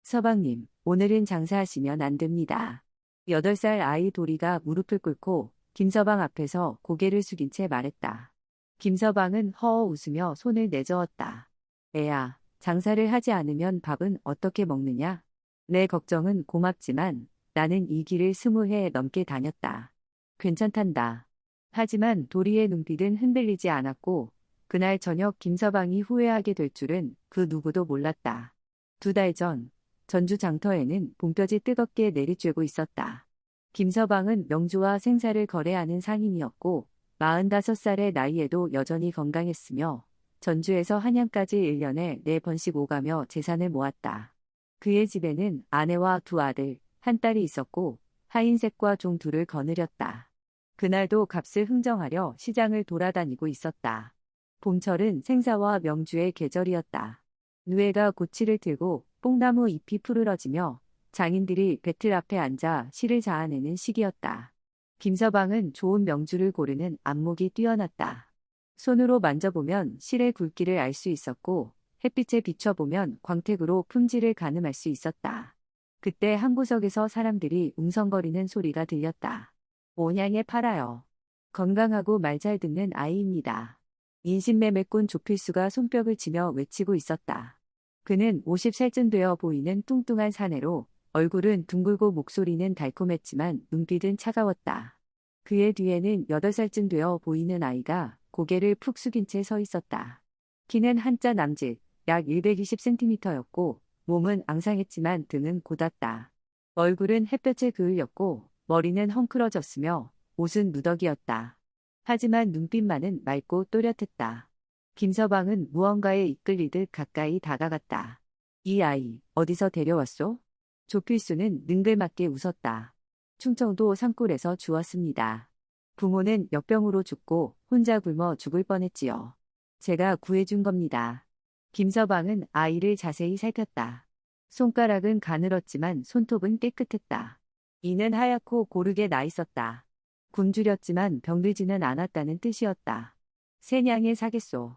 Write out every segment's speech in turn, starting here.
서방님, 오늘은 장사하시면 안 됩니다. 8살 아이 도리가 무릎을 꿇고 김서방 앞에서 고개를 숙인 채 말했다. 김서방은 허어 웃으며 손을 내저었다. 애야, 장사를 하지 않으면 밥은 어떻게 먹느냐? 내 걱정은 고맙지만 나는 이 길을 20해 넘게 다녔다. 괜찮단다. 하지만 도리의 눈빛은 흔들리지 않았고 그날 저녁 김서방이 후회하게 될 줄은 그 누구도 몰랐다. 2달 전 전주 장터에는 봄볕이 뜨겁게 내리쬐고 있었다. 김서방은 명주와 생사를 거래하는 상인이었고 45살의 나이에도 여전히 건강했으며 전주에서 한양까지 1년에 4번씩 오가며 재산을 모았다. 그의 집에는 아내와 2 아들, 1 딸이 있었고 하인색과 종 2을 거느렸다. 그날도 값을 흥정하려 시장을 돌아다니고 있었다. 봄철은 생사와 명주의 계절이었다. 누에가 고치를 들고 뽕나무 잎이 푸르러지며 장인들이 배틀 앞에 앉아 실을 자아내는 시기였다. 김서방은 좋은 명주를 고르는 안목이 뛰어났다. 손으로 만져보면 실의 굵기를 알 수 있었고 햇빛에 비춰보면 광택으로 품질을 가늠할 수 있었다. 그때 한 구석에서 사람들이 웅성거리는 소리가 들렸다. 온양에 팔아요. 건강하고 말 잘 듣는 아이입니다. 인신매매꾼 조필수가 손뼉을 치며 외치고 있었다. 그는 50살쯤 되어 보이는 뚱뚱한 사내로 얼굴은 둥글고 목소리는 달콤했지만 눈빛은 차가웠다. 그의 뒤에는 8살쯤 되어 보이는 아이가 고개를 푹 숙인 채 서 있었다. 키는 한자 남짓, 약 120cm였고 몸은 앙상했지만 등은 곧았다. 얼굴은 햇볕에 그을렸고 머리는 헝클어졌으며 옷은 누더기였다. 하지만 눈빛만은 맑고 또렷했다. 김서방은 무언가에 이끌리듯 가까이 다가갔다. 이 아이 어디서 데려왔소? 조필수는 능글맞게 웃었다. 충청도 산골에서 주웠습니다. 부모는 역병으로 죽고 혼자 굶어 죽을 뻔했지요. 제가 구해준 겁니다. 김서방은 아이를 자세히 살폈다. 손가락은 가늘었지만 손톱은 깨끗했다. 이는 하얗고 고르게 나 있었다. 굶주렸지만 병들지는 않았다는 뜻이었다. 세냥에 사겠소.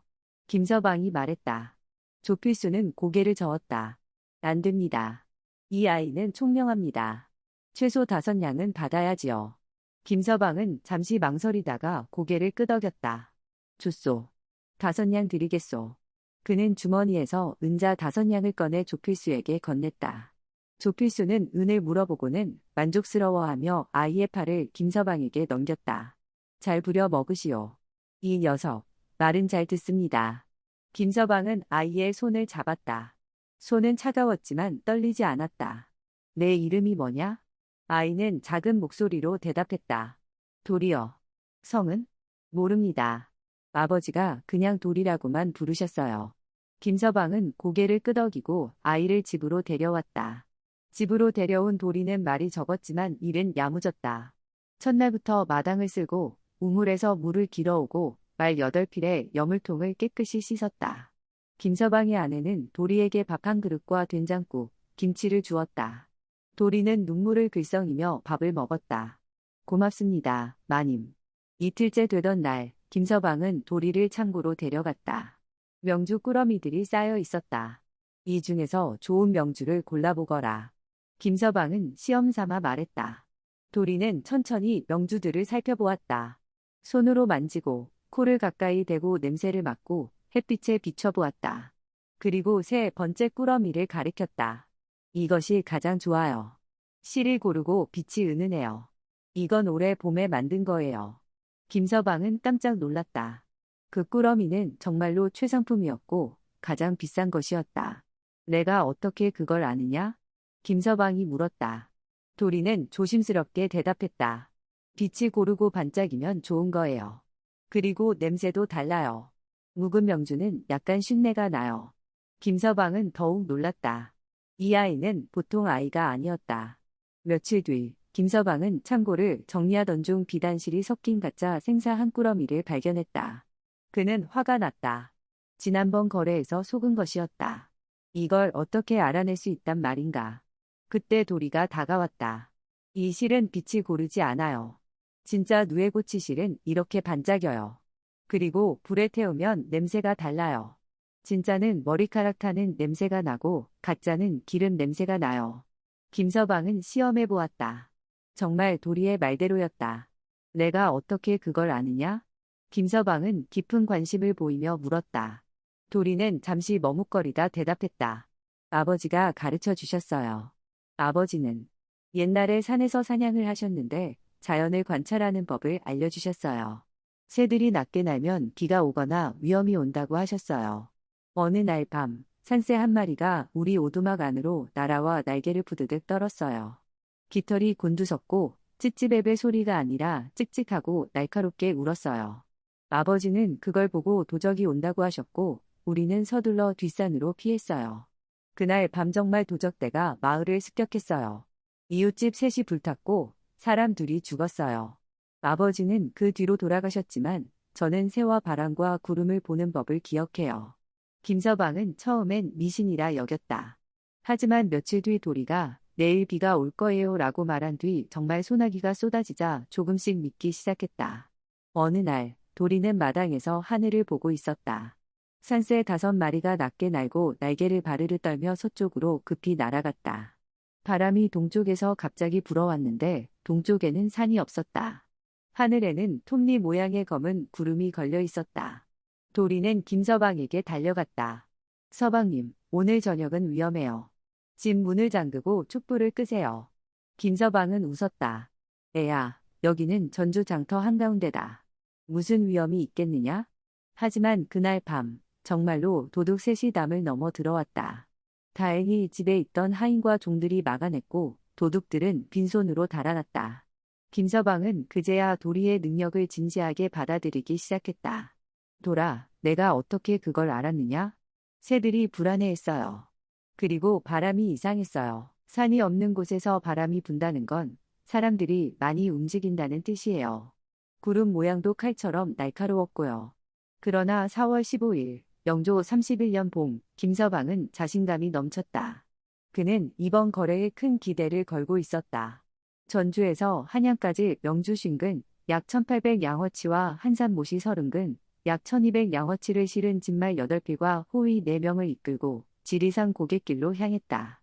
김서방이 말했다. 조필수는 고개를 저었다. 안 됩니다. 이 아이는 총명합니다. 최소 5냥은 받아야지요. 김서방은 잠시 망설이다가 고개를 끄덕였다. 좋소. 5냥 드리겠소. 그는 주머니에서 은자 5냥을 꺼내 조필수에게 건넸다. 조필수는 은을 물어보고는 만족스러워하며 아이의 팔을 김서방에게 넘겼다. 잘 부려 먹으시오. 이 녀석, 말은 잘 듣습니다. 김서방은 아이의 손을 잡았다. 손은 차가웠지만 떨리지 않았다. 내 이름이 뭐냐? 아이는 작은 목소리로 대답했다. 도리요. 성은? 모릅니다. 아버지가 그냥 도리라고만 부르셨어요. 김서방은 고개를 끄덕이고 아이를 집으로 데려왔다. 집으로 데려온 도리는 말이 적었지만 일은 야무졌다. 첫날부터 마당을 쓸고 우물에서 물을 길어오고 말 8필에 여물통을 깨끗이 씻었다. 김서방의 아내는 도리에게 밥 한 그릇과 된장국, 김치를 주었다. 도리는 눈물을 글썽이며 밥을 먹었다. 고맙습니다, 마님. 이틀째 되던 날, 김서방은 도리를 창고로 데려갔다. 명주 꾸러미들이 쌓여 있었다. 이 중에서 좋은 명주를 골라보거라. 김서방은 시험삼아 말했다. 도리는 천천히 명주들을 살펴보았다. 손으로 만지고 코를 가까이 대고 냄새를 맡고 햇빛에 비춰보았다. 그리고 3번째 꾸러미를 가리켰다. 이것이 가장 좋아요. 실을 고르고 빛이 은은해요. 이건 올해 봄에 만든 거예요. 김서방은 깜짝 놀랐다. 그 꾸러미는 정말로 최상품이었고 가장 비싼 것이었다. 내가 어떻게 그걸 아느냐? 김서방이 물었다. 도리는 조심스럽게 대답했다. 빛이 고르고 반짝이면 좋은 거예요. 그리고 냄새도 달라요. 묵은 명주는 약간 쉰내가 나요. 김서방은 더욱 놀랐다. 이 아이는 보통 아이가 아니었다. 며칠 뒤 김서방은 창고를 정리하던 중 비단실이 섞인 가짜 생사 한 꾸러미를 발견했다. 그는 화가 났다. 지난번 거래에서 속은 것이었다. 이걸 어떻게 알아낼 수 있단 말인가. 그때 도리가 다가왔다. 이 실은 빛이 고르지 않아요. 진짜 누에고치 실은 이렇게 반짝여요. 그리고 불에 태우면 냄새가 달라요. 진짜는 머리카락 타는 냄새가 나고 가짜는 기름 냄새가 나요. 김서방은 시험해 보았다. 정말 도리의 말대로였다. 내가 어떻게 그걸 아느냐? 김서방은 깊은 관심을 보이며 물었다. 도리는 잠시 머뭇거리다 대답했다. 아버지가 가르쳐 주셨어요. 아버지는 옛날에 산에서 사냥을 하셨는데 자연을 관찰하는 법을 알려주셨어요. 새들이 낮게 날면 비가 오거나 위험이 온다고 하셨어요. 어느 날 밤, 산새 한 마리가 우리 오두막 안으로 날아와 날개를 부드득 떨었어요. 깃털이 곤두섰고 찌찌배배 소리가 아니라 찍찍하고 날카롭게 울었어요. 아버지는 그걸 보고 도적이 온다고 하셨고 우리는 서둘러 뒷산으로 피했어요. 그날 밤 정말 도적대가 마을을 습격했어요. 이웃집 셋이 불탔고 사람 둘이 죽었어요. 아버지는 그 뒤로 돌아가셨지만 저는 새와 바람과 구름을 보는 법을 기억해요. 김서방은 처음엔 미신이라 여겼다. 하지만 며칠 뒤 도리가 내일 비가 올 거예요 라고 말한 뒤 정말 소나기가 쏟아지자 조금씩 믿기 시작했다. 어느 날 도리는 마당에서 하늘을 보고 있었다. 산새 5마리가 낮게 날고 날개를 바르르 떨며 서쪽으로 급히 날아갔다. 바람이 동쪽에서 갑자기 불어왔는데 동쪽에는 산이 없었다. 하늘에는 톱니 모양의 검은 구름이 걸려 있었다. 도리는 김서방에게 달려갔다. 서방님, 오늘 저녁은 위험해요. 집 문을 잠그고 촛불을 끄세요. 김서방은 웃었다. 애야, 여기는 전주 장터 한가운데다. 무슨 위험이 있겠느냐? 하지만 그날 밤, 정말로 도둑 셋이 담을 넘어 들어왔다. 다행히 집에 있던 하인과 종들이 막아냈고 도둑들은 빈손으로 달아났다. 김서방은 그제야 도리의 능력을 진지하게 받아들이기 시작했다. 돌아, 내가 어떻게 그걸 알았느냐? 새들이 불안해했어요. 그리고 바람이 이상했어요. 산이 없는 곳에서 바람이 분다는 건 사람들이 많이 움직인다는 뜻이에요. 구름 모양도 칼처럼 날카로웠고요. 그러나 4월 15일, 영조 31년 봄, 김서방은 자신감이 넘쳤다. 그는 이번 거래에 큰 기대를 걸고 있었다. 전주에서 한양까지 명주 50근, 약 1800양어치와 한산 모시 30근, 약 1200양어치를 실은 진말 8필과 호위 4명을 이끌고 지리산 고갯길로 향했다.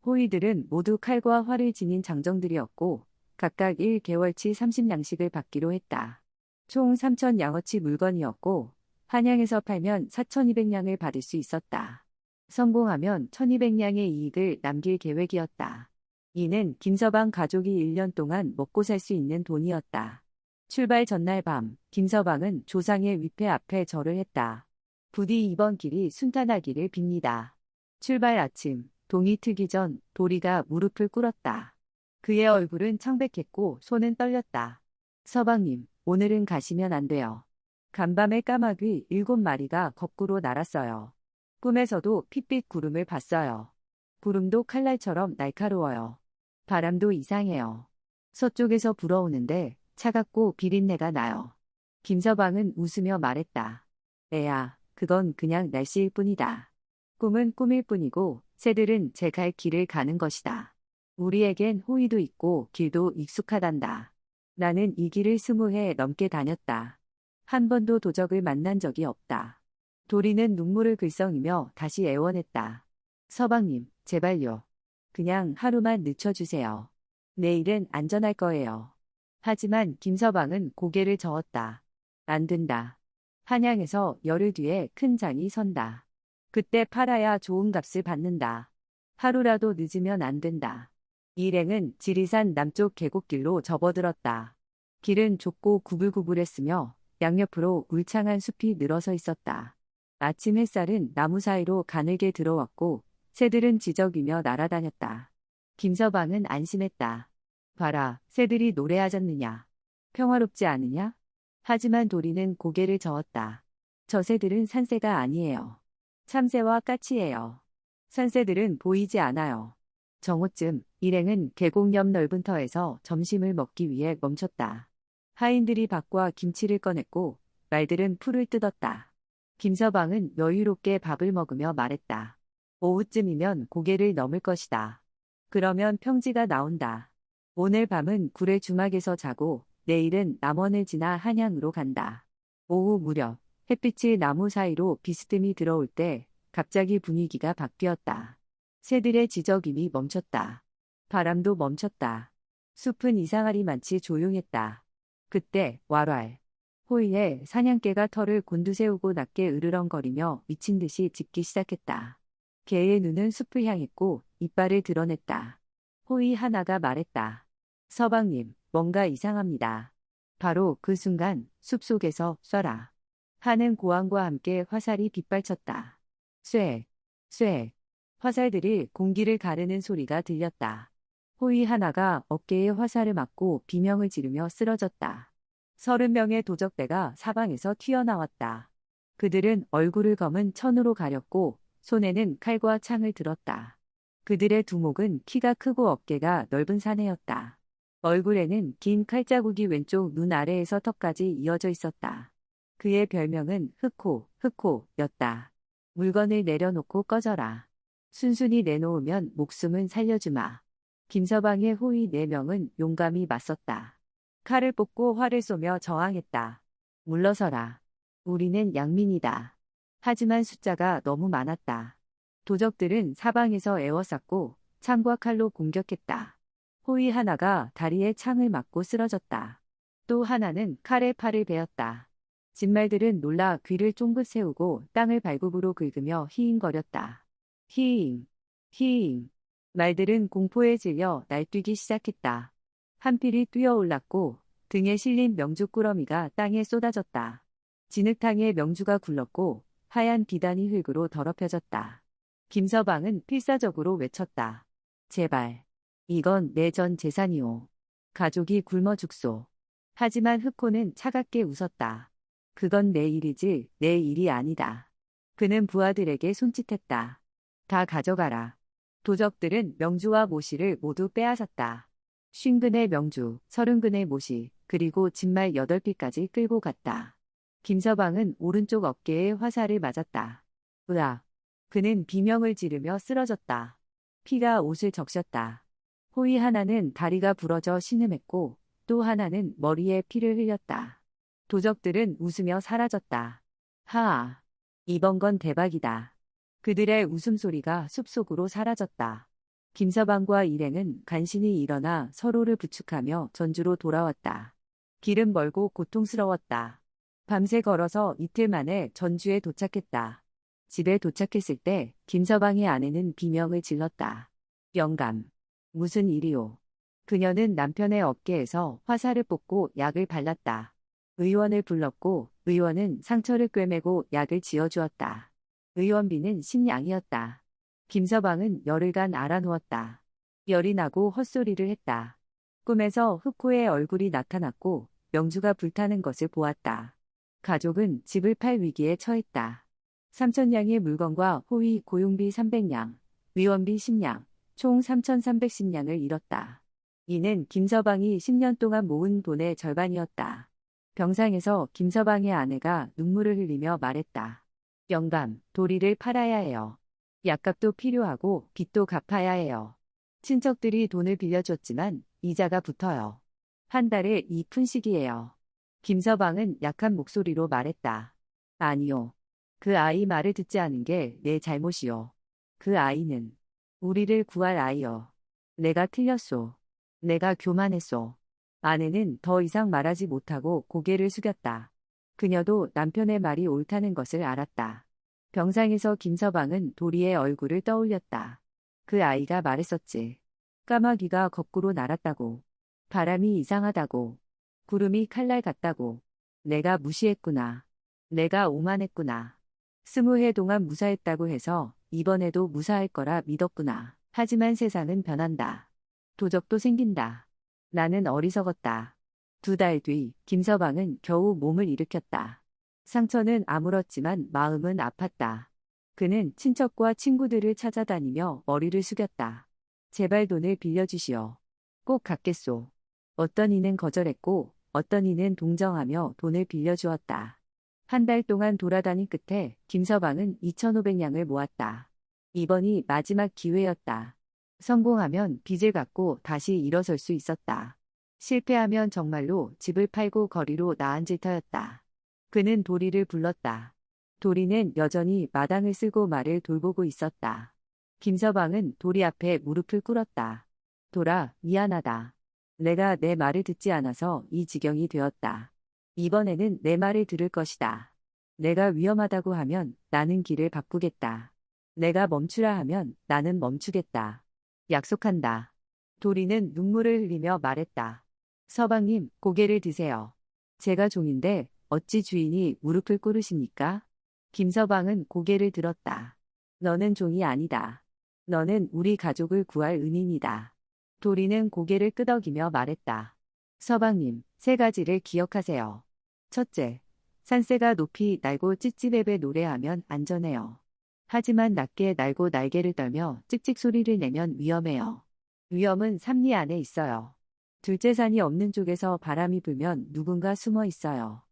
호위들은 모두 칼과 활을 지닌 장정들이었고 각각 1개월치 30냥씩을 받기로 했다. 총 3000양어치 물건이었고 한양에서 팔면 4200냥을 받을 수 있었다. 성공하면 1200냥의 이익을 남길 계획이었다. 이는 김서방 가족이 1년 동안 먹고 살 수 있는 돈이었다. 출발 전날 밤, 김서방은 조상의 위패 앞에 절을 했다. 부디 이번 길이 순탄하기를 빕니다. 출발 아침, 동이 트기 전 도리가 무릎을 꿇었다. 그의 얼굴은 창백했고 손은 떨렸다. 서방님, 오늘은 가시면 안 돼요. 간밤에 까마귀 7마리가 거꾸로 날았어요. 꿈에서도 핏빛 구름을 봤어요. 구름도 칼날처럼 날카로워요. 바람도 이상해요. 서쪽에서 불어오는데 차갑고 비린내가 나요. 김서방은 웃으며 말했다. 애야, 그건 그냥 날씨일 뿐이다. 꿈은 꿈일 뿐이고 새들은 제 갈 길을 가는 것이다. 우리에겐 호의도 있고 길도 익숙하단다. 나는 이 길을 20해 넘게 다녔다. 한 번도 도적을 만난 적이 없다. 도리는 눈물을 글썽이며 다시 애원했다. 서방님, 제발요. 그냥 하루만 늦춰주세요. 내일은 안전할 거예요. 하지만 김서방은 고개를 저었다. 안 된다. 한양에서 열흘 뒤에 큰 장이 선다. 그때 팔아야 좋은 값을 받는다. 하루라도 늦으면 안 된다. 일행은 지리산 남쪽 계곡길로 접어들었다. 길은 좁고 구불구불했으며 양옆으로 울창한 숲이 늘어서 있었다. 아침 햇살은 나무 사이로 가늘게 들어왔고 새들은 지저귀며 날아다녔다. 김서방은 안심했다. 봐라, 새들이 노래하졌느냐. 평화롭지 않으냐? 하지만 도리는 고개를 저었다. 저 새들은 산새가 아니에요. 참새와 까치예요. 산새들은 보이지 않아요. 정오쯤 일행은 계곡 옆 넓은 터에서 점심을 먹기 위해 멈췄다. 하인들이 밥과 김치를 꺼냈고 말들은 풀을 뜯었다. 김서방은 여유롭게 밥을 먹으며 말했다. 오후쯤이면 고개를 넘을 것이다. 그러면 평지가 나온다. 오늘 밤은 구례 주막에서 자고 내일은 남원을 지나 한양으로 간다. 오후 무렵 햇빛이 나무 사이로 비스듬히 들어올 때 갑자기 분위기가 바뀌었다. 새들의 지저귀이 멈췄다. 바람도 멈췄다. 숲은 이상하리만치 조용했다. 그때 왈왈. 호이의 사냥개가 털을 곤두세우고 낮게 으르렁거리며 미친 듯이 짖기 시작했다. 개의 눈은 숲을 향했고 이빨을 드러냈다. 호이 하나가 말했다. 서방님, 뭔가 이상합니다. 바로 그 순간 숲속에서 쏴라 하는 고함과 함께 화살이 빗발쳤다. 쇠, 쇠. 화살들이 공기를 가르는 소리가 들렸다. 호이 하나가 어깨에 화살을 맞고 비명을 지르며 쓰러졌다. 30명의 도적대가 사방에서 튀어나왔다. 그들은 얼굴을 검은 천으로 가렸고 손에는 칼과 창을 들었다. 그들의 두목은 키가 크고 어깨가 넓은 사내였다. 얼굴에는 긴 칼자국이 왼쪽 눈 아래에서 턱까지 이어져 있었다. 그의 별명은 흑호였다. 물건을 내려놓고 꺼져라. 순순히 내놓으면 목숨은 살려주마. 김서방의 호위 4명은 용감히 맞섰다. 칼을 뽑고 활을 쏘며 저항했다. 물러서라. 우리는 양민이다. 하지만 숫자가 너무 많았다. 도적들은 사방에서 에워쌌고 창과 칼로 공격했다. 호위 하나가 다리에 창을 맞고 쓰러졌다. 또 하나는 칼에 팔을 베었다. 진말들은 놀라 귀를 쫑긋 세우고 땅을 발굽으로 긁으며 히잉거렸다. 히잉, 히잉. 말들은 공포에 질려 날뛰기 시작했다. 한 필이 뛰어올랐고 등에 실린 명주 꾸러미가 땅에 쏟아졌다. 진흙탕에 명주가 굴렀고 하얀 비단이 흙으로 더럽혀졌다. 김서방은 필사적으로 외쳤다. 제발. 이건 내 전 재산이오. 가족이 굶어 죽소. 하지만 흑호는 차갑게 웃었다. 그건 내 일이지 내 일이 아니다. 그는 부하들에게 손짓했다. 다 가져가라. 도적들은 명주와 모시를 모두 빼앗았다. 50근의 명주, 30근의 모시, 그리고 진말 8피까지 끌고 갔다. 김서방은 오른쪽 어깨에 화살을 맞았다. 으악. 그는 비명을 지르며 쓰러졌다. 피가 옷을 적셨다. 호위 하나는 다리가 부러져 신음했고 또 하나는 머리에 피를 흘렸다. 도적들은 웃으며 사라졌다. 하아. 이번 건 대박이다. 그들의 웃음소리가 숲속으로 사라졌다. 김서방과 일행은 간신히 일어나 서로를 부축하며 전주로 돌아왔다. 길은 멀고 고통스러웠다. 밤새 걸어서 이틀 만에 전주에 도착했다. 집에 도착했을 때 김서방의 아내는 비명을 질렀다. 영감. 무슨 일이오. 그녀는 남편의 어깨에서 화살을 뽑고 약을 발랐다. 의원을 불렀고 의원은 상처를 꿰매고 약을 지어주었다. 의원비는 10냥이었다. 김서방은 열흘간 알아누웠다. 열이 나고 헛소리를 했다. 꿈에서 흑호의 얼굴이 나타났고 명주가 불타는 것을 보았다. 가족은 집을 팔 위기에 처했다. 3,000냥의 물건과 호위 고용비 300냥, 의원비 10냥, 총 3,310냥을 잃었다. 이는 김서방이 10년 동안 모은 돈의 절반이었다. 병상에서 김서방의 아내가 눈물을 흘리며 말했다. 영감, 도리를 팔아야 해요. 약값도 필요하고 빚도 갚아야 해요. 친척들이 돈을 빌려줬지만 이자가 붙어요. 한 달에 2푼씩이에요. 김서방은 약한 목소리로 말했다. 아니요. 그 아이 말을 듣지 않은 게 내 잘못이요. 그 아이는 우리를 구할 아이요. 내가 틀렸소. 내가 교만했소. 아내는 더 이상 말하지 못하고 고개를 숙였다. 그녀도 남편의 말이 옳다는 것을 알았다. 병상에서 김서방은 도리의 얼굴을 떠올렸다. 그 아이가 말했었지. 까마귀가 거꾸로 날았다고. 바람이 이상하다고. 구름이 칼날 같다고. 내가 무시했구나. 내가 오만했구나. 20해 동안 무사했다고 해서 이번에도 무사할 거라 믿었구나. 하지만 세상은 변한다. 도적도 생긴다. 나는 어리석었다. 2달 뒤 김서방은 겨우 몸을 일으켰다. 상처는 아물었지만 마음은 아팠다. 그는 친척과 친구들을 찾아다니며 머리를 숙였다. 제발 돈을 빌려주시오. 꼭 갚겠소. 어떤 이는 거절했고 어떤 이는 동정하며 돈을 빌려주었다. 한 달 동안 돌아다닌 끝에 김서방은 2,500냥을 모았다. 이번이 마지막 기회였다. 성공하면 빚을 갚고 다시 일어설 수 있었다. 실패하면 정말로 집을 팔고 거리로 나앉을 터였다. 그는 도리를 불렀다. 도리는 여전히 마당을 쓸고 말을 돌보고 있었다. 김서방은 도리 앞에 무릎을 꿇었다. 돌아, 미안하다. 내가 내 말을 듣지 않아서 이 지경이 되었다. 이번에는 내 말을 들을 것이다. 내가 위험하다고 하면 나는 길을 바꾸겠다. 내가 멈추라 하면 나는 멈추겠다. 약속한다. 도리는 눈물을 흘리며 말했다. 서방님, 고개를 드세요. 제가 종인데 어찌 주인이 무릎을 꿇으십니까? 김서방은 고개를 들었다. 너는 종이 아니다. 너는 우리 가족을 구할 은인이다. 도리는 고개를 끄덕이며 말했다. 서방님, 세 가지를 기억하세요. 첫째, 산새가 높이 날고 찌찌배배 노래하면 안전해요. 하지만 낮게 날고 날개를 떨며 찍찍 소리를 내면 위험해요. 위험은 삼리 안에 있어요. 둘째, 산이 없는 쪽에서 바람이 불면 누군가 숨어 있어요.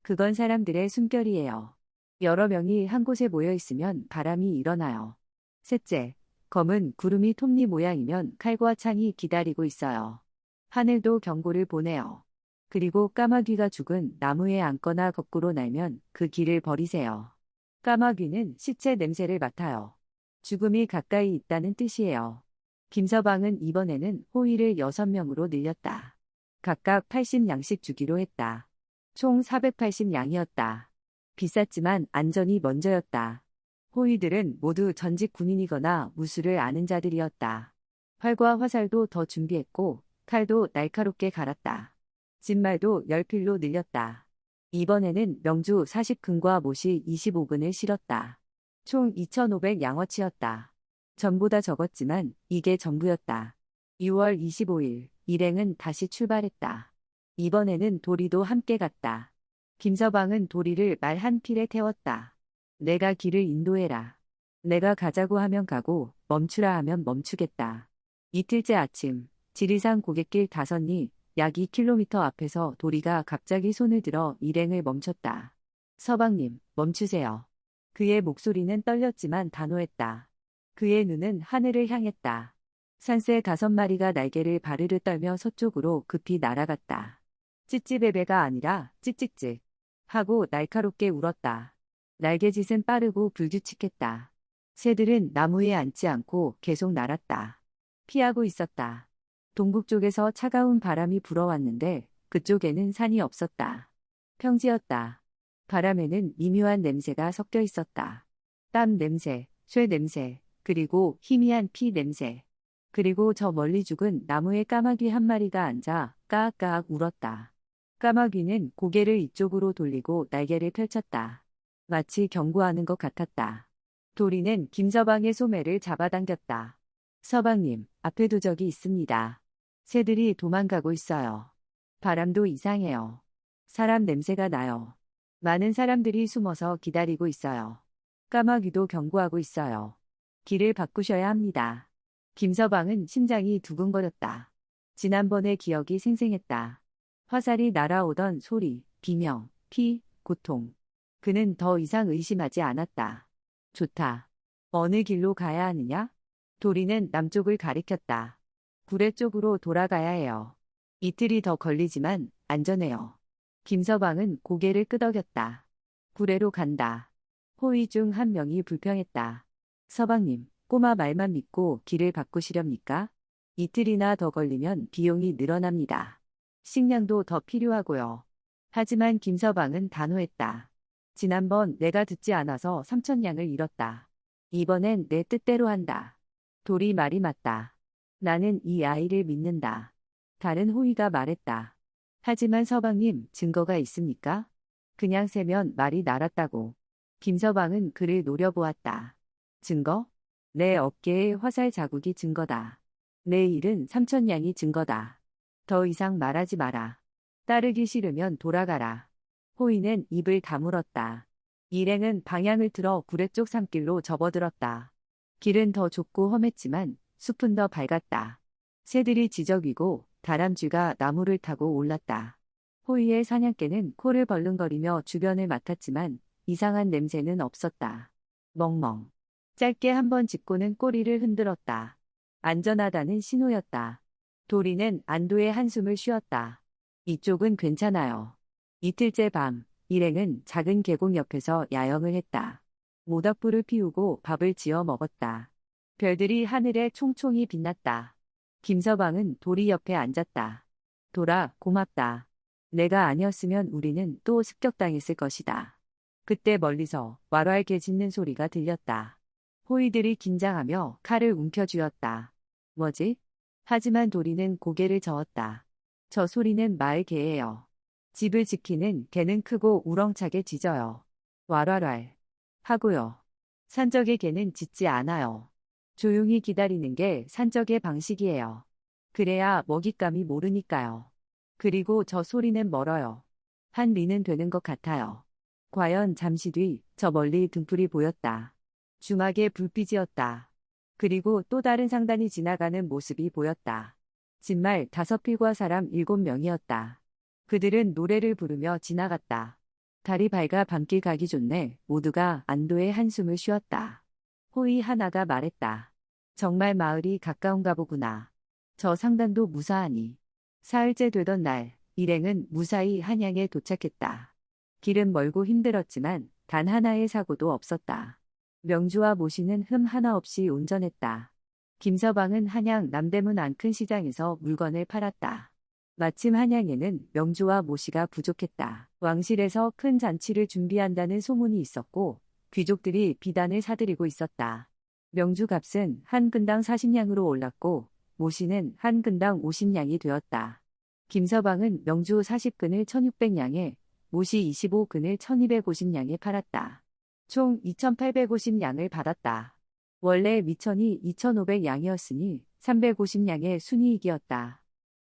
그건 사람들의 숨결이에요. 여러 명이 한 곳에 모여 있으면 바람이 일어나요. 셋째, 검은 구름이 톱니 모양이면 칼과 창이 기다리고 있어요. 하늘도 경고를 보내요. 그리고 까마귀가 죽은 나무에 앉거나 거꾸로 날면 그 길을 버리세요. 까마귀는 시체 냄새를 맡아요. 죽음이 가까이 있다는 뜻이에요. 김서방은 이번에는 호의를 6명으로 늘렸다. 각각 80냥씩 주기로 했다. 총 480냥이었다. 비쌌지만 안전이 먼저였다. 호위들은 모두 전직 군인이거나 무술을 아는 자들이었다. 활과 화살도 더 준비했고 칼도 날카롭게 갈았다. 진말도 10필로 늘렸다. 이번에는 명주 40근과 못이 25근을 실었다. 총 2,500양어치였다. 전보다 적었지만 이게 전부였다. 6월 25일 일행은 다시 출발했다. 이번에는 도리도 함께 갔다. 김서방은 도리를 말 한 필에 태웠다. 내가 길을 인도해라. 내가 가자고 하면 가고 멈추라 하면 멈추겠다. 이틀째 아침 지리산 고갯길 5리 약 2km 앞에서 도리가 갑자기 손을 들어 일행을 멈췄다. 서방님, 멈추세요. 그의 목소리는 떨렸지만 단호했다. 그의 눈은 하늘을 향했다. 산새 5마리가 날개를 바르르 떨며 서쪽으로 급히 날아갔다. 찌찌배배가 아니라 찍찍찍 하고 날카롭게 울었다. 날개짓은 빠르고 불규칙했다. 새들은 나무에 앉지 않고 계속 날았다. 피하고 있었다. 동북 쪽에서 차가운 바람이 불어왔는데 그쪽에는 산이 없었다. 평지였다. 바람에는 미묘한 냄새가 섞여 있었다. 땀 냄새, 쇠 냄새, 그리고 희미한 피 냄새. 그리고 저 멀리 죽은 나무에 까마귀 한 마리가 앉아 까악까악 울었다. 까마귀는 고개를 이쪽으로 돌리고 날개를 펼쳤다. 마치 경고하는 것 같았다. 도리는 김서방의 소매를 잡아당겼다. 서방님, 앞에 도적이 있습니다. 새들이 도망가고 있어요. 바람도 이상해요. 사람 냄새가 나요. 많은 사람들이 숨어서 기다리고 있어요. 까마귀도 경고하고 있어요. 길을 바꾸셔야 합니다. 김서방은 심장이 두근거렸다. 지난번의 기억이 생생했다. 화살이 날아오던 소리, 비명, 피, 고통. 그는 더 이상 의심하지 않았다. 좋다. 어느 길로 가야 하느냐? 도리는 남쪽을 가리켰다. 구례 쪽으로 돌아가야 해요. 이틀이 더 걸리지만 안전해요. 김서방은 고개를 끄덕였다. 구례로 간다. 호위 중 한 명이 불평했다. 서방님, 꼬마 말만 믿고 길을 바꾸시렵니까? 이틀이나 더 걸리면 비용이 늘어납니다. 식량도 더 필요하고요. 하지만 김서방은 단호했다. 지난번 내가 듣지 않아서 3,000냥을 잃었다. 이번엔 내 뜻대로 한다. 도리 말이 맞다. 나는 이 아이를 믿는다. 다른 호위가 말했다. 하지만 서방님, 증거가 있습니까? 그냥 세면 말이 날았다고. 김서방은 그를 노려보았다. 증거? 내 어깨에 화살 자국이 증거다. 내 일은 3,000냥이 증거다. 더 이상 말하지 마라. 따르기 싫으면 돌아가라. 호위는 입을 다물었다. 일행은 방향을 틀어 구례 쪽 산길로 접어들었다. 길은 더 좁고 험했지만 숲은 더 밝았다. 새들이 지저귀고 다람쥐가 나무를 타고 올랐다. 호위의 사냥개는 코를 벌른거리며 주변을 맡았지만 이상한 냄새는 없었다. 멍멍. 짧게 한번 짚고는 꼬리를 흔들었다. 안전하다는 신호였다. 도리는 안도의 한숨을 쉬었다. 이쪽은 괜찮아요. 이틀째 밤, 일행은 작은 계곡 옆에서 야영을 했다. 모닥불을 피우고 밥을 지어 먹었다. 별들이 하늘에 총총히 빛났다. 김서방은 도리 옆에 앉았다. 돌아, 고맙다. 내가 아니었으면 우리는 또 습격당했을 것이다. 그때 멀리서 왈왈개 짖는 소리가 들렸다. 호위들이 긴장하며 칼을 움켜쥐었다. 뭐지? 하지만 도리는 고개를 저었다. 저 소리는 마을 개예요. 집을 지키는 개는 크고 우렁차게 짖어요. 왈왈왈. 하고요. 산적의 개는 짖지 않아요. 조용히 기다리는 게 산적의 방식이에요. 그래야 먹잇감이 모르니까요. 그리고 저 소리는 멀어요. 한 리는 되는 것 같아요. 과연 잠시 뒤 저 멀리 등불이 보였다. 중하게 불빛이었다. 그리고 또 다른 상단이 지나가는 모습이 보였다. 진말 5필과 사람 7명이었다. 그들은 노래를 부르며 지나갔다. 달이 밝아 밤길 가기 좋네. 모두가 안도의 한숨을 쉬었다. 호의 하나가 말했다. 정말 마을이 가까운가 보구나. 저 상단도 무사하니. 사흘째 되던 날, 일행은 무사히 한양에 도착했다. 길은 멀고 힘들었지만 단 하나의 사고도 없었다. 명주와 모씨는 흠 하나 없이 온전했다. 김서방은 한양 남대문 안큰 시장에서 물건을 팔았다. 마침 한양에는 명주와 모씨가 부족했다. 왕실에서 큰 잔치를 준비한다는 소문이 있었고 귀족들이 비단을 사들이고 있었다. 명주 값은 한 근당 40냥으로 올랐고 모씨는 한 근당 50냥이 되었다. 김서방은 명주 40근을 1600냥에 모씨 25근을 1250냥에 팔았다. 총 2850냥을 받았다. 원래 미천이 2500냥이었으니 350냥의 순이익이었다.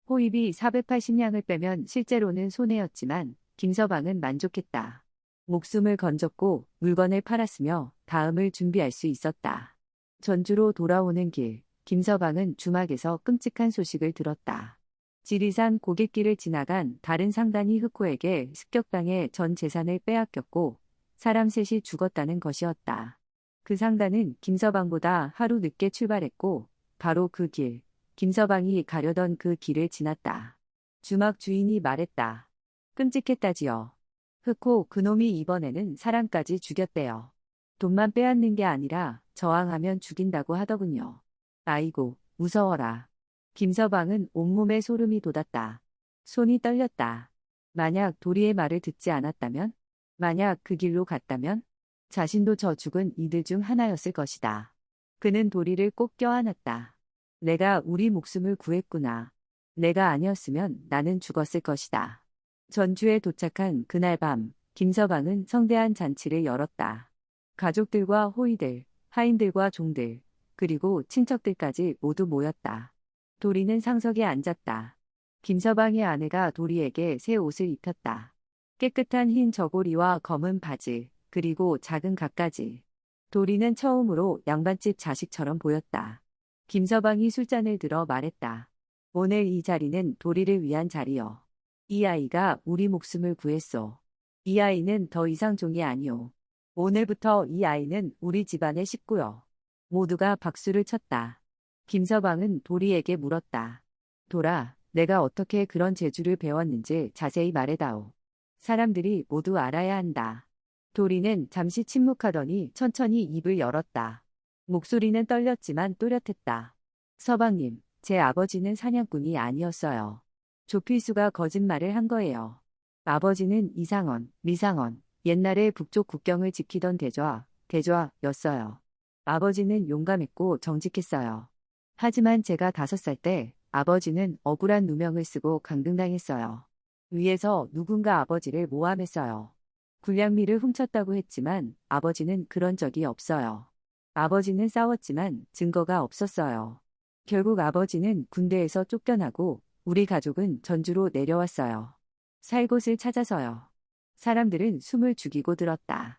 호입이 480냥을 빼면 실제로는 손해였지만 김서방은 만족했다. 목숨을 건졌고 물건을 팔았으며 다음을 준비할 수 있었다. 전주로 돌아오는 길, 김서방은 주막에서 끔찍한 소식을 들었다. 지리산 고갯길을 지나간 다른 상단이 흑호에게 습격당해 전 재산을 빼앗겼고 사람 셋이 죽었다는 것이었다. 그 상단은 김서방보다 하루 늦게 출발했고 바로 그 길, 김서방이 가려던 그 길을 지났다. 주막 주인이 말했다. 끔찍했다지요. 흑호 그놈이 이번에는 사람까지 죽였대요. 돈만 빼앗는 게 아니라 저항하면 죽인다고 하더군요. 아이고, 무서워라. 김서방은 온몸에 소름이 돋았다. 손이 떨렸다. 만약 도리의 말을 듣지 않았다면? 만약 그 길로 갔다면? 자신도 저 죽은 이들 중 하나였을 것이다. 그는 도리를 꼭 껴안았다. 내가 우리 목숨을 구했구나. 내가 아니었으면 나는 죽었을 것이다. 전주에 도착한 그날 밤, 김서방은 성대한 잔치를 열었다. 가족들과 호의들, 하인들과 종들, 그리고 친척들까지 모두 모였다. 도리는 상석에 앉았다. 김서방의 아내가 도리에게 새 옷을 입혔다. 깨끗한 흰 저고리와 검은 바지, 그리고 작은 갖가지. 도리는 처음으로 양반집 자식처럼 보였다. 김서방이 술잔을 들어 말했다. 오늘 이 자리는 도리를 위한 자리요. 이 아이가 우리 목숨을 구했소. 이 아이는 더 이상 종이 아니오. 오늘부터 이 아이는 우리 집안의 식구요. 모두가 박수를 쳤다. 김서방은 도리에게 물었다. 돌아, 내가 어떻게 그런 재주를 배웠는지 자세히 말해다오. 사람들이 모두 알아야 한다. 도리는 잠시 침묵하더니 천천히 입을 열었다. 목소리는 떨렸지만 또렷했다. 서방님, 제 아버지는 사냥꾼이 아니었어요. 조필수가 거짓말을 한 거예요. 아버지는 이상원, 미상원, 옛날에 북쪽 국경을 지키던 대좌였어요. 아버지는 용감했고 정직했어요. 하지만 제가 5살 때 아버지는 억울한 누명을 쓰고 강등당했어요. 위에서 누군가 아버지를 모함했어요. 군량미를 훔쳤다고 했지만 아버지는 그런 적이 없어요. 아버지는 싸웠지만 증거가 없었어요. 결국 아버지는 군대에서 쫓겨나고 우리 가족은 전주로 내려왔어요. 살 곳을 찾아서요. 사람들은 숨을 죽이고 들었다.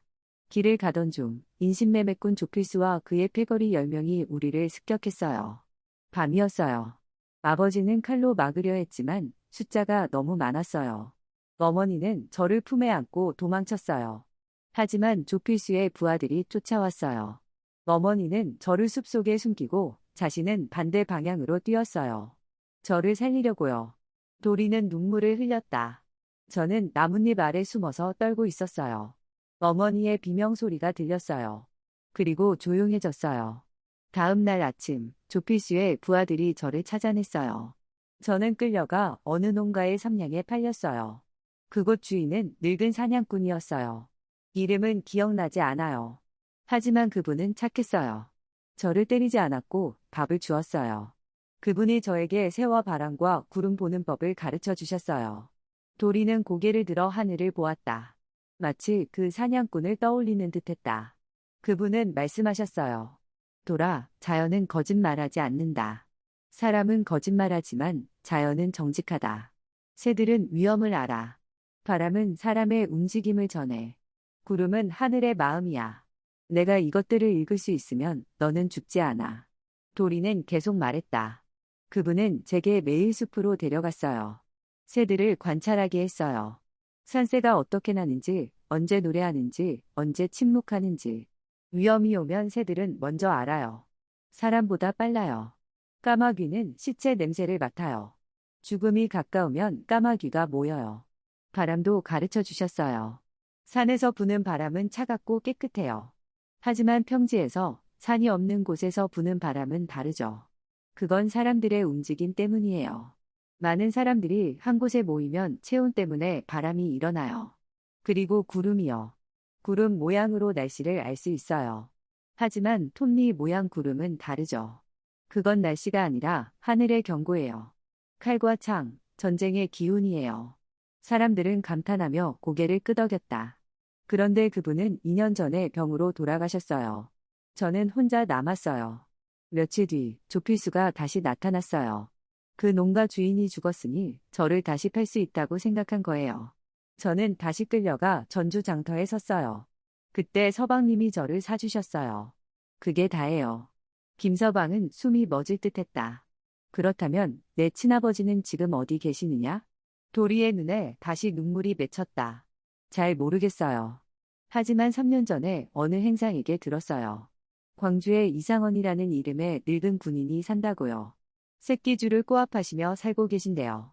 길을 가던 중 인신매매꾼 조필수와 그의 패거리 10명이 우리를 습격했어요. 밤이었어요. 아버지는 칼로 막으려 했지만 숫자가 너무 많았어요. 어머니는 저를 품에 안고 도망쳤어요. 하지만 조필수의 부하들이 쫓아왔어요. 어머니는 저를 숲속에 숨기고 자신은 반대 방향으로 뛰었어요. 저를 살리려고요. 도리는 눈물을 흘렸다. 저는 나뭇잎 아래 숨어서 떨고 있었어요. 어머니의 비명소리가 들렸어요. 그리고 조용해졌어요. 다음 날 아침, 조필수의 부하들이 저를 찾아냈어요. 저는 끌려가 어느 농가의 삼양에 팔렸어요. 그곳 주인은 늙은 사냥꾼이었어요. 이름은 기억나지 않아요. 하지만 그분은 착했어요. 저를 때리지 않았고 밥을 주었어요. 그분이 저에게 새와 바람과 구름 보는 법을 가르쳐 주셨어요. 도리는 고개를 들어 하늘을 보았다. 마치 그 사냥꾼을 떠올리는 듯했다. 그분은 말씀하셨어요. 돌아, 자연은 거짓말하지 않는다. 사람은 거짓말하지만 자연은 정직하다. 새들은 위험을 알아. 바람은 사람의 움직임을 전해. 구름은 하늘의 마음이야. 내가 이것들을 읽을 수 있으면 너는 죽지 않아. 도리는 계속 말했다. 그분은 제게 매일 숲으로 데려갔어요. 새들을 관찰하게 했어요. 산새가 어떻게 나는지, 언제 노래하는지, 언제 침묵하는지. 위험이 오면 새들은 먼저 알아요. 사람보다 빨라요. 까마귀는 시체 냄새를 맡아요. 죽음이 가까우면 까마귀가 모여요. 바람도 가르쳐 주셨어요. 산에서 부는 바람은 차갑고 깨끗해요. 하지만 평지에서 산이 없는 곳에서 부는 바람은 다르죠. 그건 사람들의 움직임 때문이에요. 많은 사람들이 한 곳에 모이면 체온 때문에 바람이 일어나요. 그리고 구름이요. 구름 모양으로 날씨를 알 수 있어요. 하지만 톱니 모양 구름은 다르죠. 그건 날씨가 아니라 하늘의 경고예요. 칼과 창, 전쟁의 기운이에요. 사람들은 감탄하며 고개를 끄덕였다. 그런데 그분은 2년 전에 병으로 돌아가셨어요. 저는 혼자 남았어요. 며칠 뒤 조필수가 다시 나타났어요. 그 농가 주인이 죽었으니 저를 다시 팔 수 있다고 생각한 거예요. 저는 다시 끌려가 전주 장터에 섰어요. 그때 서방님이 저를 사주셨어요. 그게 다예요. 김서방은 숨이 멎을 듯했다. 그렇다면 내 친아버지는 지금 어디 계시느냐? 도리의 눈에 다시 눈물이 맺혔다. 잘 모르겠어요. 하지만 3년 전에 어느 행상에게 들었어요. 광주에 이상원이라는 이름의 늙은 군인이 산다고요. 새끼줄을 꼬압하시며 살고 계신데요.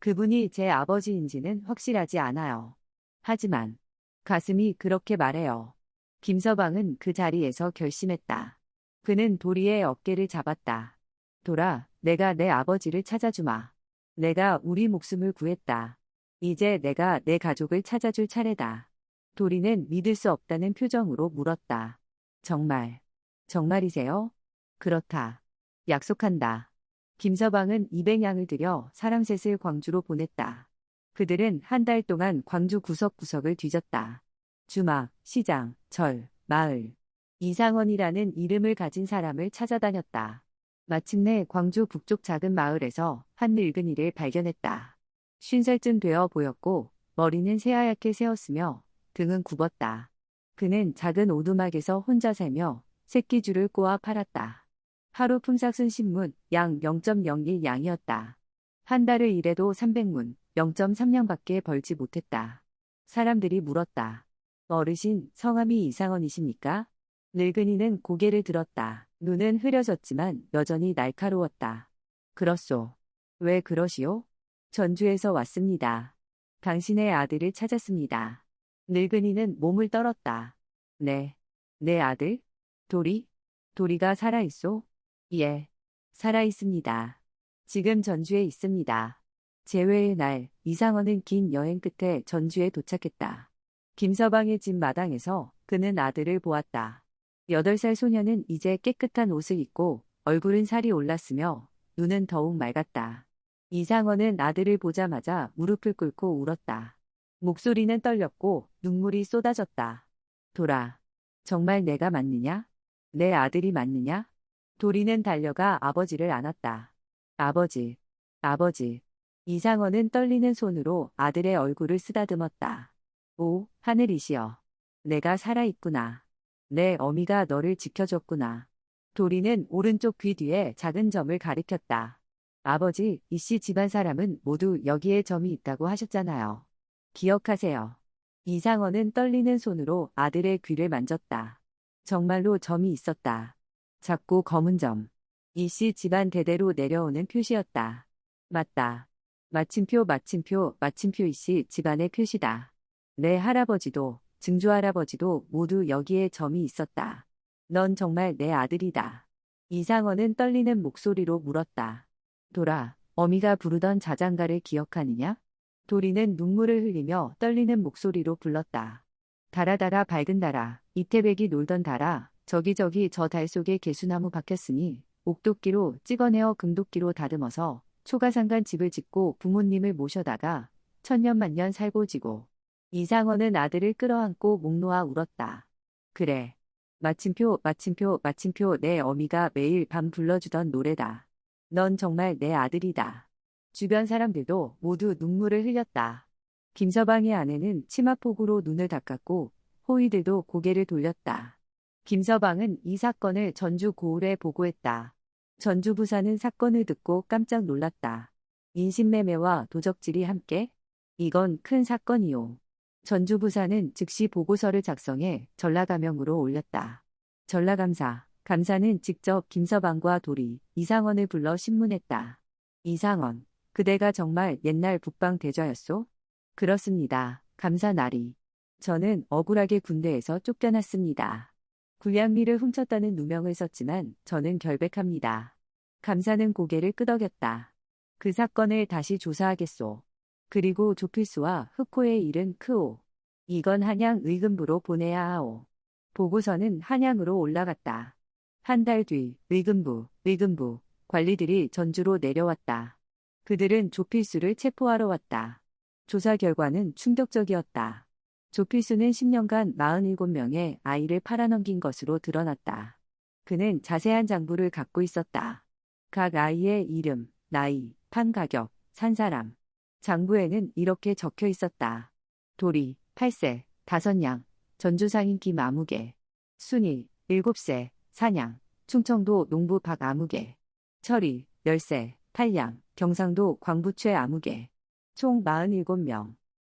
그분이 제 아버지인지는 확실하지 않아요. 하지만 가슴이 그렇게 말해요. 김서방은 그 자리에서 결심했다. 그는 도리의 어깨를 잡았다. 돌아, 내가 내 아버지를 찾아주마. 내가 우리 목숨을 구했다. 이제 내가 내 가족을 찾아줄 차례다. 도리는 믿을 수 없다는 표정으로 물었다. 정말, 정말이세요? 그렇다. 약속한다. 김서방은 200냥을 들여 사람 셋을 광주로 보냈다. 그들은 한 달 동안 광주 구석구석을 뒤졌다. 주막, 시장, 절, 마을. 이상원이라는 이름을 가진 사람을 찾아다녔다. 마침내 광주 북쪽 작은 마을에서 한 늙은이를 발견했다. 50살쯤 되어 보였고 머리는 새하얗게 새었으며 등은 굽었다. 그는 작은 오두막에서 혼자 살며 새끼줄을 꼬아 팔았다. 하루 품삯은 신문 양 0.01 양이었다. 한 달을 일해도 300문 0.3냥밖에 벌지 못했다. 사람들이 물었다. 어르신, 성함이 이상원이십니까? 늙은이는 고개를 들었다. 눈은 흐려졌지만 여전히 날카로웠다. 그렇소. 왜 그러시오? 전주에서 왔습니다. 당신의 아들을 찾았습니다. 늙은이는 몸을 떨었다. 네. 내 아들? 도리? 도리가 살아있소? 예. 살아있습니다. 지금 전주에 있습니다. 재회의 날, 이상원은 긴 여행 끝에 전주에 도착했다. 김서방의 집 마당에서 그는 아들을 보았다. 8살 소녀는 이제 깨끗한 옷을 입고 얼굴은 살이 올랐으며 눈은 더욱 맑았다. 이상원은 아들을 보자마자 무릎을 꿇고 울었다. 목소리는 떨렸고 눈물이 쏟아졌다. 돌아, 정말 내가 맞느냐? 내 아들이 맞느냐? 도리는 달려가 아버지를 안았다. 아버지, 아버지. 이상원은 떨리는 손으로 아들의 얼굴을 쓰다듬었다. 오, 하늘이시여. 내가 살아있구나. 내 어미가 너를 지켜줬구나. 도리는 오른쪽 귀 뒤에 작은 점을 가리켰다. 아버지, 이씨 집안 사람은 모두 여기에 점이 있다고 하셨잖아요. 기억하세요. 이상원은 떨리는 손으로 아들의 귀를 만졌다. 정말로 점이 있었다. 작고 검은 점. 이씨 집안 대대로 내려오는 표시였다. 맞다. 마침표 마침표 마침표 이씨 집안의 표시다. 내 할아버지도 증조할아버지도 모두 여기에 점이 있었다. 넌 정말 내 아들이다. 이상원은 떨리는 목소리로 물었다. 돌아, 어미가 부르던 자장가를 기억하느냐? 도리는 눈물을 흘리며 떨리는 목소리로 불렀다. 달아달아 밝은 달아, 이태백이 놀던 달아, 저기 저 달 속에 개수나무 박혔으니 옥도끼로 찍어내어 금도끼로 다듬어서 초가상간 집을 짓고 부모님을 모셔다가 천년만년 살고 지고. 이상원은 아들을 끌어안고 목 놓아 울었다. 그래. 마침표 마침표 마침표 내 어미가 매일 밤 불러주던 노래다. 넌 정말 내 아들이다. 주변 사람들도 모두 눈물을 흘렸다. 김서방의 아내는 치마폭으로 눈을 닦았고 호의들도 고개를 돌렸다. 김서방은 이 사건을 전주 고을에 보고했다. 전주 부사는 사건을 듣고 깜짝 놀랐다. 인신매매와 도적질이 함께? 이건 큰 사건이요. 전주 부사는 즉시 보고서를 작성해 전라감형으로 올렸다. 전라감사, 감사는 직접 김서방과 도리, 이상원을 불러 신문했다. 이상원, 그대가 정말 옛날 북방 대저였소? 그렇습니다. 감사 나리. 저는 억울하게 군대에서 쫓겨났습니다. 군량미를 훔쳤다는 누명을 썼지만 저는 결백합니다. 감사는 고개를 끄덕였다. 그 사건을 다시 조사하겠소. 그리고 조필수와 흑호의 일은 크오. 이건 한양 의금부로 보내야 하오. 보고서는 한양으로 올라갔다. 한 달 뒤 의금부 관리들이 전주로 내려왔다. 그들은 조필수를 체포하러 왔다. 조사 결과는 충격적이었다. 조필수는 10년간 47명의 아이를 팔아넘긴 것으로 드러났다. 그는 자세한 장부를 갖고 있었다. 각 아이의 이름, 나이, 판 가격, 산 사람. 장부에는 이렇게 적혀 있었다. 도리, 8세, 5냥, 전주상인기 마무개. 순이, 7세, 사냥, 충청도 농부 박 아무개. 철이, 10세, 8냥, 경상도 광부최 아무개. 총 47명.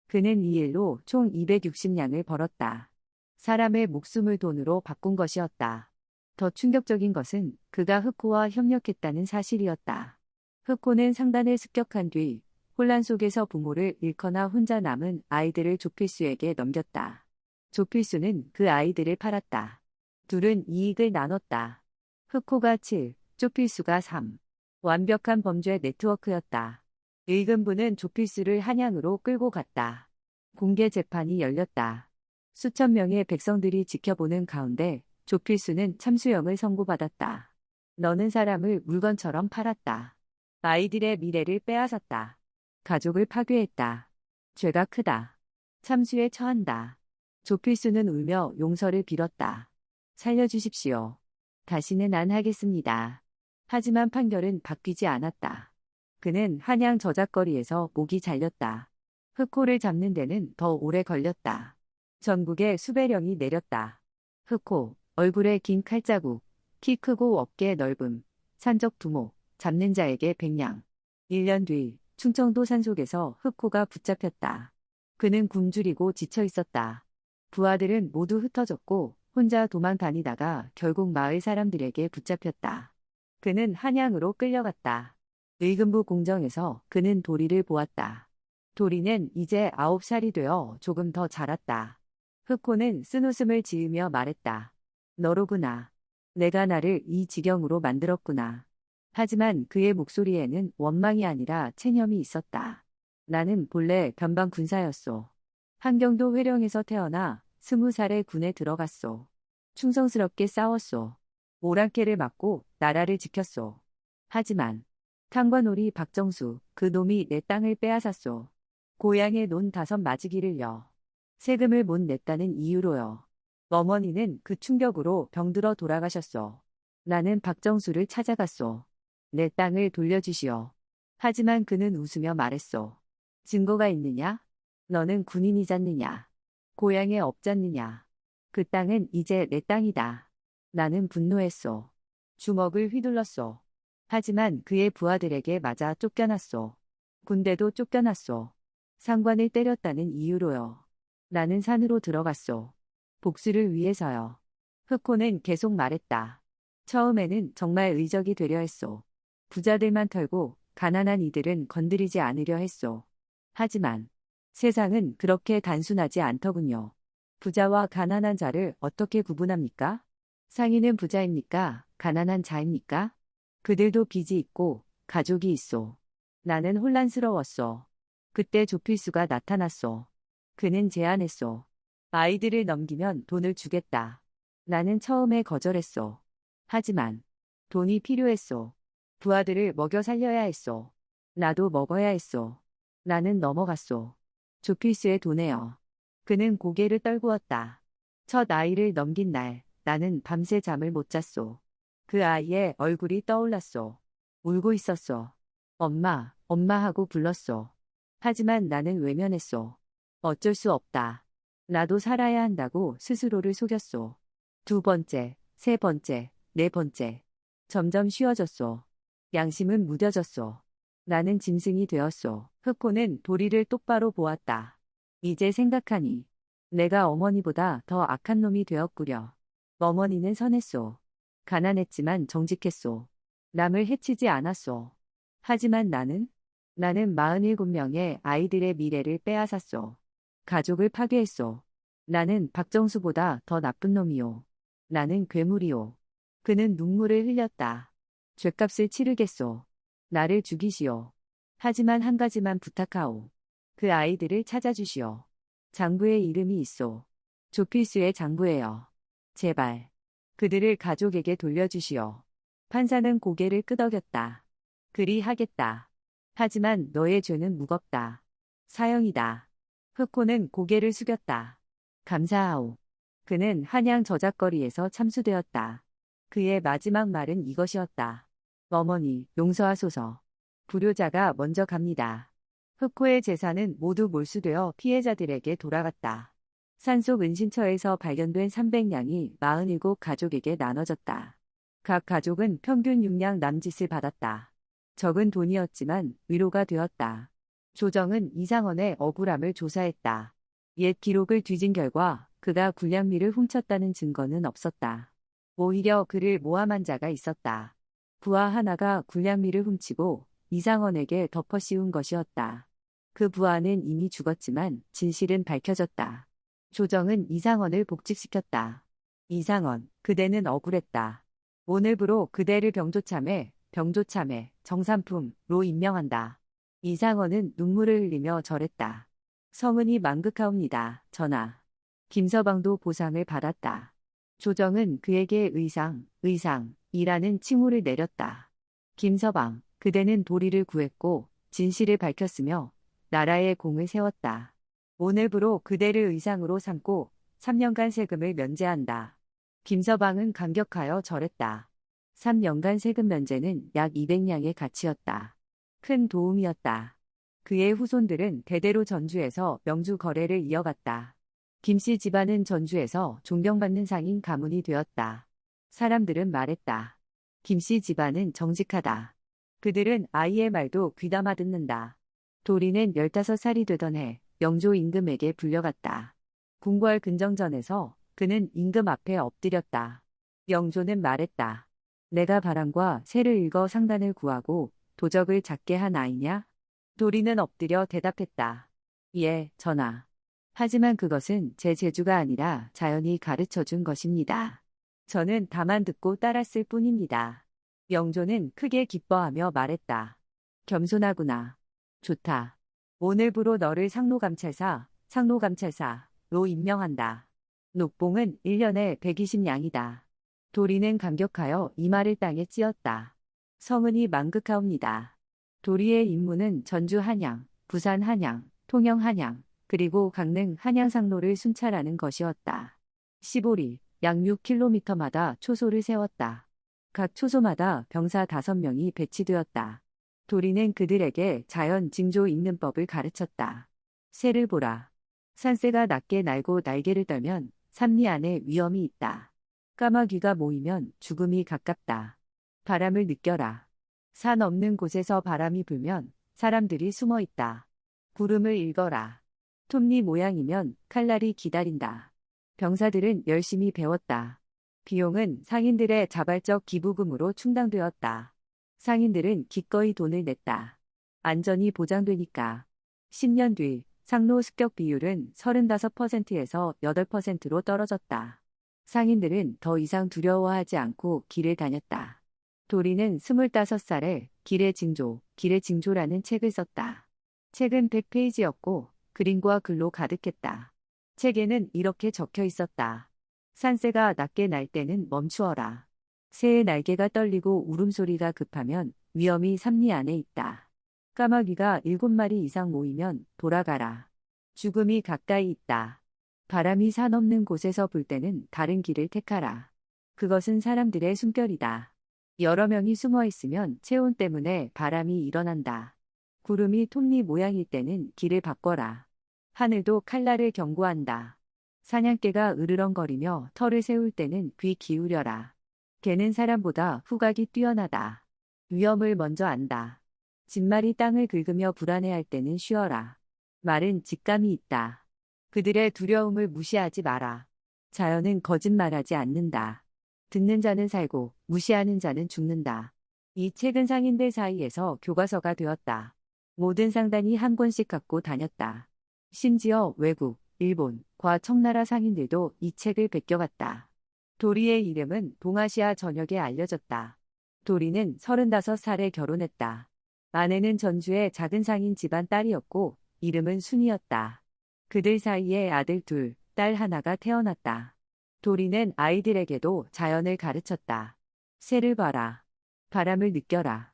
그는 이 일로 총 260냥을 벌었다. 사람의 목숨을 돈으로 바꾼 것이었다. 더 충격적인 것은 그가 흑호와 협력했다는 사실이었다. 흑호는 상단을 습격한 뒤 혼란 속에서 부모를 잃거나 혼자 남은 아이들을 조필수에게 넘겼다. 조필수는 그 아이들을 팔았다. 둘은 이익을 나눴다. 흑호가 7, 조필수가 3. 완벽한 범죄 네트워크였다. 의금부는 조필수를 한양으로 끌고 갔다. 공개 재판이 열렸다. 수천 명의 백성들이 지켜보는 가운데 조필수는 참수형을 선고받았다. 너는 사람을 물건처럼 팔았다. 아이들의 미래를 빼앗았다. 가족을 파괴했다. 죄가 크다. 참수에 처한다. 조필수는 울며 용서를 빌었다. 살려주십시오. 다시는 안 하겠습니다. 하지만 판결은 바뀌지 않았다. 그는 한양 저작거리에서 목이 잘렸다. 흑호를 잡는 데는 더 오래 걸렸다. 전국에 수배령이 내렸다. 흑호, 얼굴에 긴 칼자국, 키 크고 어깨 넓음, 산적 두목, 잡는 자에게 100냥. 1년 뒤 충청도 산속에서 흑호가 붙잡혔다. 그는 굶주리고 지쳐 있었다. 부하들은 모두 흩어졌고 혼자 도망 다니다가 결국 마을 사람들에게 붙잡혔다. 그는 한양으로 끌려갔다. 의금부 공정에서 그는 도리를 보았다. 도리는 이제 9살이 되어 조금 더 자랐다. 흑호는 쓴웃음을 지으며 말했다. 너로구나. 내가 나를 이 지경으로 만들었구나. 하지만 그의 목소리에는 원망이 아니라 체념이 있었다. 나는 본래 변방 군사였소. 한경도 회령에서 태어나 20살에 군에 들어갔소. 충성스럽게 싸웠소. 오랑캐를 맞고 나라를 지켰소. 하지만 탕관오리 박정수, 그 놈이 내 땅을 빼앗았소. 고향에 논 5 마지기를요. 세금을 못 냈다는 이유로요. 어머니는 그 충격으로 병들어 돌아가셨소. 나는 박정수를 찾아갔소. 내 땅을 돌려주시오. 하지만 그는 웃으며 말했소. 증거가 있느냐? 너는 군인이잖느냐? 고향에 없잖느냐? 그 땅은 이제 내 땅이다. 나는 분노했소. 주먹을 휘둘렀소. 하지만 그의 부하들에게 맞아 쫓겨났소. 군대도 쫓겨났소. 상관을 때렸다는 이유로요. 나는 산으로 들어갔소. 복수를 위해서요. 흑호는 계속 말했다. 처음에는 정말 의적이 되려 했소. 부자들만 털고 가난한 이들은 건드리지 않으려 했소. 하지만 세상은 그렇게 단순하지 않더군요. 부자와 가난한 자를 어떻게 구분합니까? 상인은 부자입니까? 가난한 자입니까? 그들도 빚이 있고 가족이 있소. 나는 혼란스러웠소. 그때 조필수가 나타났소. 그는 제안했소. 아이들을 넘기면 돈을 주겠다. 나는 처음에 거절했소. 하지만 돈이 필요했소. 부하들을 먹여 살려야 했소. 나도 먹어야 했소. 나는 넘어갔소. 조필수의 돈에요. 그는 고개를 떨구었다. 첫 아이를 넘긴 날 나는 밤새 잠을 못 잤소. 그 아이의 얼굴이 떠올랐소. 울고 있었소. 엄마, 엄마 하고 불렀소. 하지만 나는 외면했소. 어쩔 수 없다. 나도 살아야 한다고 스스로를 속였소. 두 번째, 세 번째, 네 번째. 점점 쉬워졌소. 양심은 무뎌졌소. 나는 짐승이 되었소. 흑호는 도리를 똑바로 보았다. 이제 생각하니 내가 어머니보다 더 악한 놈이 되었구려. 어머니는 선했소. 가난했지만 정직했소. 남을 해치지 않았소. 하지만 나는 47명의 아이들의 미래를 빼앗았소. 가족을 파괴했소. 나는 박정수보다 더 나쁜 놈이요. 나는 괴물이요. 그는 눈물을 흘렸다. 죗값을 치르겠소. 나를 죽이시오. 하지만 한 가지만 부탁하오. 그 아이들을 찾아주시오. 장부의 이름이 있소. 조필수의 장부예요. 제발. 그들을 가족에게 돌려주시오. 판사는 고개를 끄덕였다. 그리 하겠다. 하지만 너의 죄는 무겁다. 사형이다. 흑호는 고개를 숙였다. 감사하오. 그는 한양 저작거리에서 참수되었다. 그의 마지막 말은 이것이었다. 어머니, 용서하소서. 불효자가 먼저 갑니다. 흑호의 재산은 모두 몰수되어 피해자들에게 돌아갔다. 산속 은신처에서 발견된 300냥이 47 가족에게 나눠졌다. 각 가족은 평균 6냥 남짓을 받았다. 적은 돈이었지만 위로가 되었다. 조정은 이상원의 억울함을 조사했다. 옛 기록을 뒤진 결과 그가 군량미를 훔쳤다는 증거는 없었다. 오히려 그를 모함한 자가 있었다. 부하 하나가 군량미를 훔치고 이상원에게 덮어 씌운 것이었다. 그 부하는 이미 죽었지만 진실은 밝혀졌다. 조정은 이상원을 복직시켰다. 이상원, 그대는 억울했다. 오늘부로 그대를 병조참에, 정산품로 임명한다. 이상원은 눈물을 흘리며 절했다. 성은이 망극하옵니다, 전하. 김서방도 보상을 받았다. 조정은 그에게 의상이라는 칭호를 내렸다. 김서방, 그대는 도리를 구했고 진실을 밝혔으며 나라의 공을 세웠다. 오늘부로 그대를 의상으로 삼고 3년간 세금을 면제한다. 김서방은 감격하여 절했다. 3년간 세금 면제는 약 200냥의 가치였다. 큰 도움이었다. 그의 후손들은 대대로 전주에서 명주 거래를 이어갔다. 김씨 집안은 전주에서 존경받는 상인 가문이 되었다. 사람들은 말했다. 김씨 집안은 정직하다. 그들은 아이의 말도 귀담아 듣는다. 도리는 15살이 되던 해 영조 임금에게 불려갔다. 궁궐 근정전에서 그는 임금 앞에 엎드렸다. 영조는 말했다. 내가 바람과 새를 읽어 상단을 구하고 도적을 잡게 한 아이냐? 도리는 엎드려 대답했다. 예, 전하. 하지만 그것은 제 재주가 아니라 자연이 가르쳐준 것입니다. 저는 다만 듣고 따랐을 뿐입니다. 영조는 크게 기뻐하며 말했다. 겸손하구나. 좋다. 오늘부로 너를 상로감찰사로 임명한다. 녹봉은 1년에 120냥이다. 도리는 감격하여 이마를 땅에 찧었다. 성은이 망극하옵니다. 도리의 임무는 전주 한양, 부산 한양, 통영 한양, 그리고 강릉 한양상로를 순찰하는 것이었다. 15리, 약 6km마다 초소를 세웠다. 각 초소마다 병사 5명이 배치되었다. 도리는 그들에게 자연 징조 읽는 법을 가르쳤다. 새를 보라. 산새가 낮게 날고 날개를 떨면 삼리 안에 위험이 있다. 까마귀가 모이면 죽음이 가깝다. 바람을 느껴라. 산 없는 곳에서 바람이 불면 사람들이 숨어 있다. 구름을 읽어라. 톱니 모양이면 칼날이 기다린다. 병사들은 열심히 배웠다. 비용은 상인들의 자발적 기부금으로 충당되었다. 상인들은 기꺼이 돈을 냈다. 안전이 보장되니까. 10년 뒤 상로 습격 비율은 35%에서 8%로 떨어졌다. 상인들은 더 이상 두려워하지 않고 길을 다녔다. 도리는 25살에 길의 징조라는 책을 썼다. 책은 100페이지였고 그림과 글로 가득했다. 책에는 이렇게 적혀 있었다. 산새가 낮게 날 때는 멈추어라. 새의 날개가 떨리고 울음소리가 급하면 위험이 삼리 안에 있다. 까마귀가 7마리 이상 모이면 돌아가라. 죽음이 가까이 있다. 바람이 산 없는 곳에서 불 때는 다른 길을 택하라. 그것은 사람들의 숨결이다. 여러 명이 숨어 있으면 체온 때문에 바람이 일어난다. 구름이 톱니 모양일 때는 길을 바꿔라. 하늘도 칼날을 경고한다. 사냥개가 으르렁거리며 털을 세울 때는 귀 기울여라. 개는 사람보다 후각이 뛰어나다. 위험을 먼저 안다. 진말이 땅을 긁으며 불안해할 때는 쉬어라. 말은 직감이 있다. 그들의 두려움을 무시하지 마라. 자연은 거짓말하지 않는다. 듣는 자는 살고 무시하는 자는 죽는다. 이 책은 상인들 사이에서 교과서가 되었다. 모든 상단이 한 권씩 갖고 다녔다. 심지어 외국, 일본, 과 청나라 상인들도 이 책을 베껴갔다. 도리의 이름은 동아시아 전역에 알려졌다. 도리는 35살에 결혼했다. 아내는 전주의 작은 상인 집안 딸이었고 이름은 순이었다. 그들 사이에 아들 둘, 딸 하나가 태어났다. 도리는 아이들에게도 자연을 가르쳤다. 새를 봐라. 바람을 느껴라.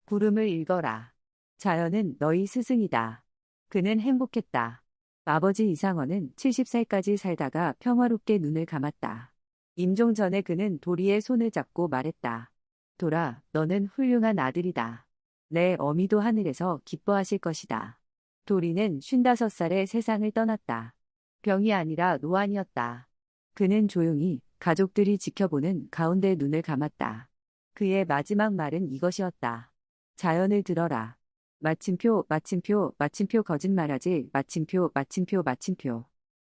구름을 읽어라. 자연은 너희 스승이다. 그는 행복했다. 아버지 이상원은 70살까지 살다가 평화롭게 눈을 감았다. 임종 전에 그는 도리의 손을 잡고 말했다. 돌아, 너는 훌륭한 아들이다. 내 어미도 하늘에서 기뻐하실 것이다. 도리는 55살에 세상을 떠났다. 병이 아니라 노안이었다. 그는 조용히 가족들이 지켜보는 가운데 눈을 감았다. 그의 마지막 말은 이것이었다. 자연을 들어라. 마침표, 마침표, 마침표 거짓말하지, 마침표, 마침표, 마침표.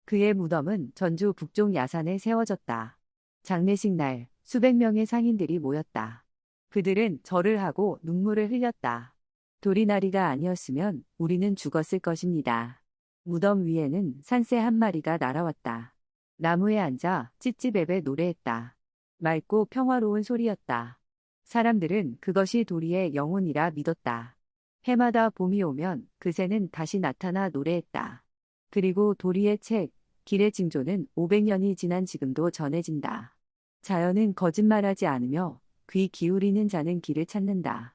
그의 무덤은 전주 북쪽 야산에 세워졌다. 장례식 날 수백 명의 상인들이 모였다. 그들은 절을 하고 눈물을 흘렸다. 도리나리가 아니었으면 우리는 죽었을 것입니다. 무덤 위에는 산새 한 마리가 날아왔다. 나무에 앉아 찌찌베베 노래했다. 맑고 평화로운 소리였다. 사람들은 그것이 도리의 영혼이라 믿었다. 해마다 봄이 오면 그 새는 다시 나타나 노래했다. 그리고 도리의 책, 길의 징조는 500년이 지난 지금도 전해진다. 자연은 거짓말하지 않으며 귀 기울이는 자는 길을 찾는다.